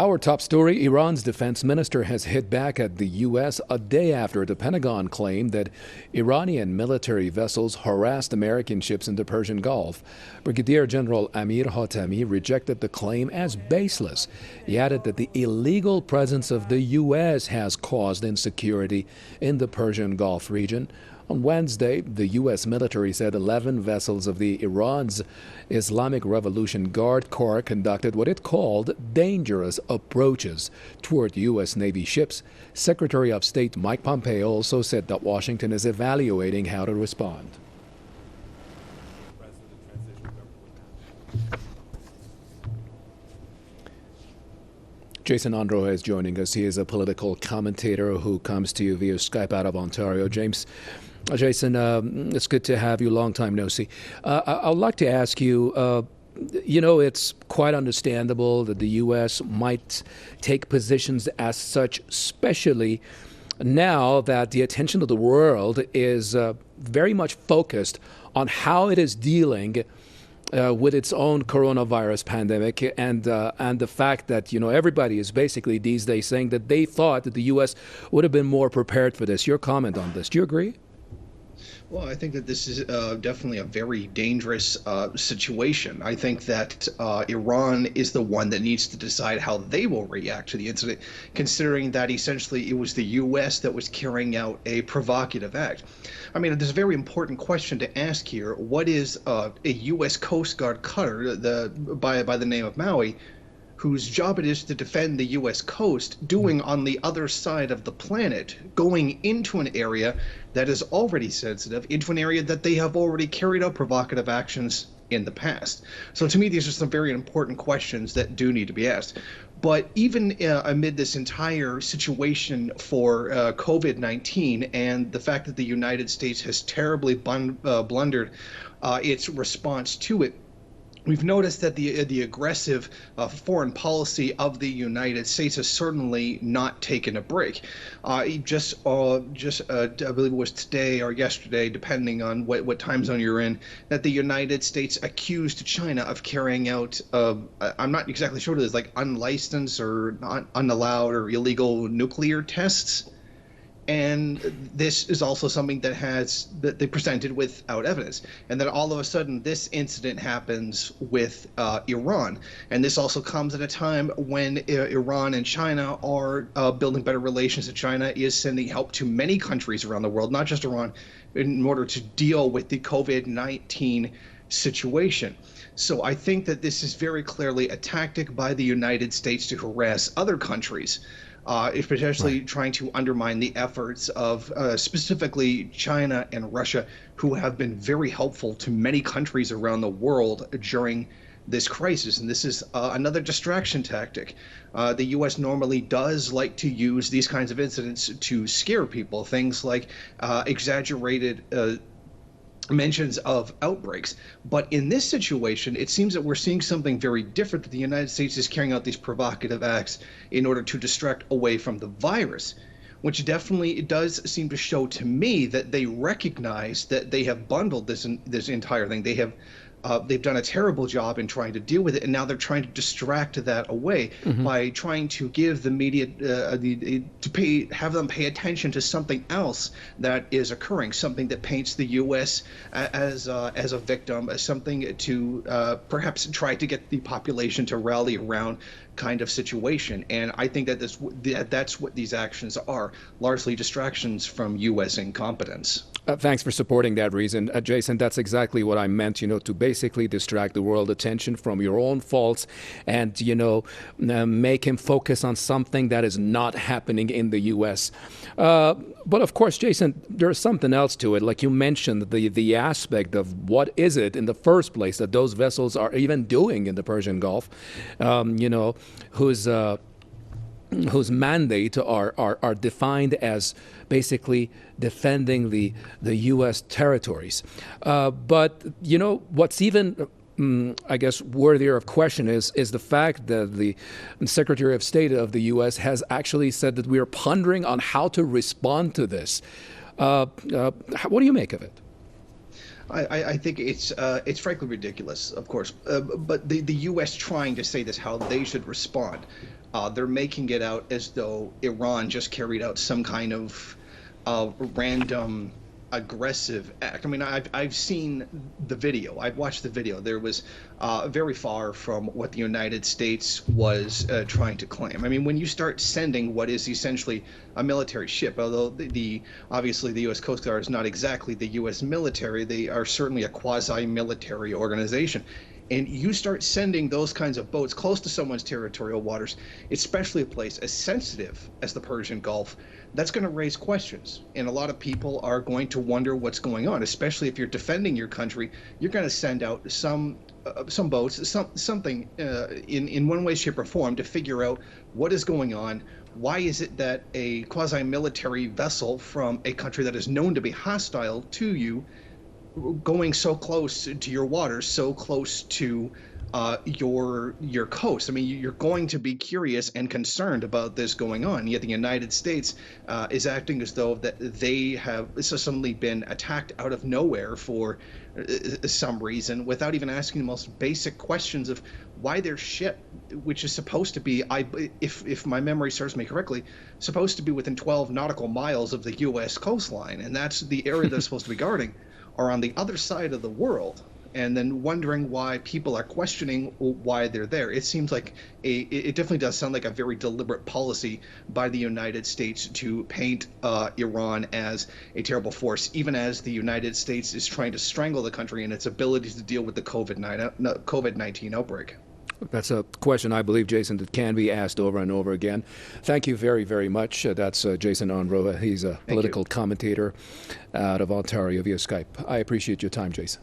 Our top story, Iran's defense minister has hit back at the U.S. a day after the Pentagon claimed that Iranian military vessels harassed American ships in the Persian Gulf. Brigadier General Amir Hatami rejected the claim as baseless. He added that the illegal presence of the U.S. has caused insecurity in the Persian Gulf region. On Wednesday, the U.S. military said 11 vessels of the Iran's Islamic Revolution Guard Corps conducted what it called dangerous approaches toward U.S. Navy ships. Secretary of State Mike Pompeo also said that Washington is evaluating how to respond. Jason Unruhe is joining us. He is a political commentator who comes to you via Skype out of Ontario. Jason, it's good to have you. Long time no see. I'd like to ask you, it's quite understandable that the U.S. might take positions as such, especially now that the attention of the world is very much focused on how it is dealing with its own coronavirus pandemic and the fact that, everybody is basically these days saying that they thought that the U.S. would have been more prepared for this. Your comment on this, do you agree? Well, I think that this is definitely a very dangerous situation. I think that Iran is the one that needs to decide how they will react to the incident, considering that essentially it was the U.S. that was carrying out a provocative act. I mean, there's a very important question to ask here. What is a U.S. Coast Guard cutter by the name of Maui, whose job it is to defend the U.S. coast, doing on the other side of the planet, going into an area that is already sensitive, into an area that they have already carried out provocative actions in the past? So to me, these are some very important questions that do need to be asked. But even amid this entire situation for COVID-19 and the fact that the United States has terribly blundered its response to it, we've noticed that the aggressive foreign policy of the United States has certainly not taken a break. I believe it was today or yesterday, depending on what time zone you're in, that the United States accused China of carrying out, I'm not exactly sure what it is, like unlicensed or unallowed or illegal nuclear tests. And this is also something that they presented without evidence. And then all of a sudden, this incident happens with Iran. And this also comes at a time when Iran and China are building better relations. And China is sending help to many countries around the world, not just Iran, in order to deal with the COVID-19 situation. So I think that this is very clearly a tactic by the United States to harass other countries. Potentially trying to undermine the efforts of specifically China and Russia, who have been very helpful to many countries around the world during this crisis. And this is another distraction tactic. The U.S. normally does like to use these kinds of incidents to scare people, things like exaggerated mentions of outbreaks. But in this situation, it seems that we're seeing something very different, that the United States is carrying out these provocative acts in order to distract away from the virus, which definitely it does seem to show to me that they recognize that they have bundled this entire thing. They've done a terrible job in trying to deal with it, and now they're trying to distract that away by trying to give the media have them pay attention to something else that is occurring, something that paints the U.S. as a victim, as something to perhaps try to get the population to rally around kind of situation. And I think that that's what these actions are, largely distractions from U.S. incompetence. Thanks for supporting that reason. Jason, that's exactly what I meant, to basically distract the world attention from your own faults and, make him focus on something that is not happening in the U.S. But of course, Jason, there's something else to it. Like you mentioned, the aspect of what is it in the first place that those vessels are even doing in the Persian Gulf, whose mandate are defined as basically defending the U.S. territories. But, what's even, I guess, worthier of question is the fact that the Secretary of State of the U.S. has actually said that we are pondering on how to respond to this. What do you make of it? I think it's frankly ridiculous, of course. But the U.S. trying to say this, how they should respond. they're making it out as though Iran just carried out some kind of random aggressive act. I mean, I've seen the video. I've watched the video. There was very far from what the United States was trying to claim. I mean, when you start sending what is essentially a military ship, although obviously the U.S. Coast Guard is not exactly the U.S. military, they are certainly a quasi-military organization. And you start sending those kinds of boats close to someone's territorial waters, especially a place as sensitive as the Persian Gulf, that's going to raise questions. And a lot of people are going to wonder what's going on, especially if you're defending your country. You're going to send out some boats, something in one way, shape, or form to figure out what is going on. Why is it that a quasi-military vessel from a country that is known to be hostile to you going so close to your waters, so close to your coast? I mean, you're going to be curious and concerned about this going on. Yet the United States is acting as though that they have suddenly been attacked out of nowhere for some reason, without even asking the most basic questions of why their ship, which is supposed to be, if my memory serves me correctly, supposed to be within 12 nautical miles of the U.S. coastline, and that's the area they're supposed to be guarding, are on the other side of the world, and then wondering why people are questioning why they're there. It seems like it definitely does sound like a very deliberate policy by the United States to paint Iran as a terrible force, even as the United States is trying to strangle the country in its ability to deal with the COVID-19 outbreak. That's a question, I believe, Jason, that can be asked over and over again. Thank you very, very much. That's Jason Unruhe. He's a political commentator out of Ontario via Skype. I appreciate your time, Jason.